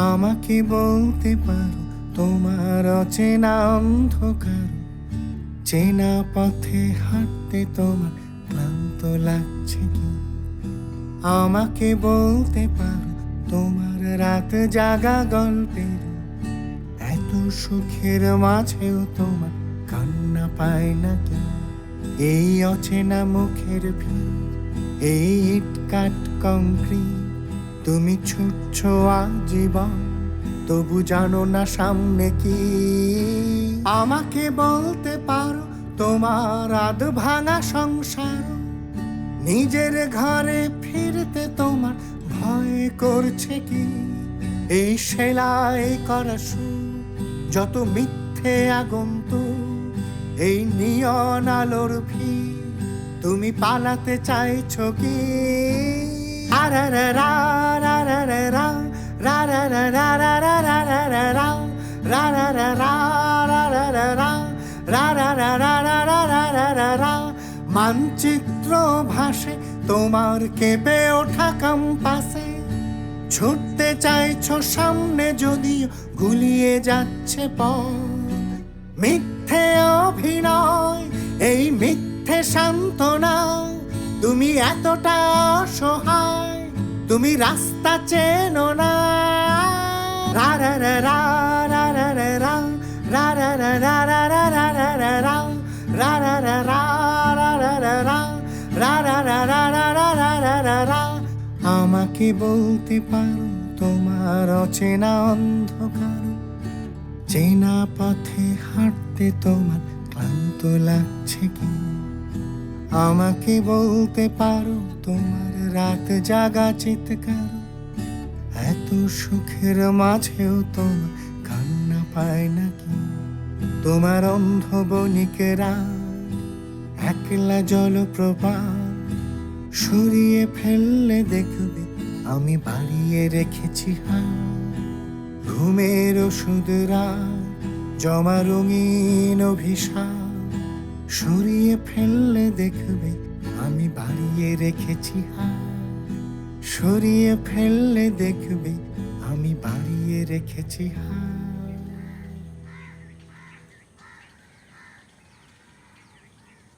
আমাকে বলতে পারো তোমার অচেনা অন্ধকার, চেনা পথে হাঁটতে তোমার ক্লান্ত লাগছে কি? আমাকে বলতে পারো তোমার রাত জাগা গল্পের এত সুখের মাঝেও তোমার কান্না পায় নাকি? এই অচেনা মুখের ভিড়, এই ইট কাট কংক্রিট, তুমি ছুটছ আজীবন, তবু জানো না সামনে কি। আমাকে বলতে পারো তোমার আধ ভাঙা সংসার, নিজের ঘরে ফিরতে তোমার ভয় করছে কি? এই সেলাই করা সুর, যত মিথ্যে আগন্তুক, এই নিয়ন আলোর ভিড়, তুমি পালাতে চাইছো কি? আরারারা, রারারারা, রারারারা, রারারারা, রারারারা, রারারারা, রারারারা, রারারারা। মানচিত্র ভাসে তোমার কেঁপে ওঠা কম্পাসে, ছুটতে চাইছো সামনে যদিও গুলিয়ে যাচ্ছে পথ। মিথ্যে অভিনয়, এই মিথ্যে সান্ত্বনা, তুমি এতটা অসহায়, তুমি রাস্তা চেনো না। রারারারা, রারারারা, রারারারা, রারারারা, রারারারা, রারারারা, রারারারা, রারারারা। আমাকে বলতে পারো তোমার অচেনা অন্ধকার, চেনা পথে হাঁটতে তোমার ক্লান্ত লাগছে কি? আমাকে বলতে পারো তোমার রাত জাগা চিৎকার, এত সুখের মাঝেও তোমার কান্না পায় নাকি? তোমার অন্ধ বণিকেরা একলা জলপ্রপাত, সরিয়ে ফেললে দেখবে আমি বাড়িয়ে রেখেছি হাত। ঘুমের ওষুধ রাত, জমা রঙিন অভিশাপ, সরিয়ে ফেললে দেখবে আমি বাড়িয়ে রেখেছি হাত। সরিয়ে ফেললে দেখবে আমি বাড়িয়ে রেখেছি হাত।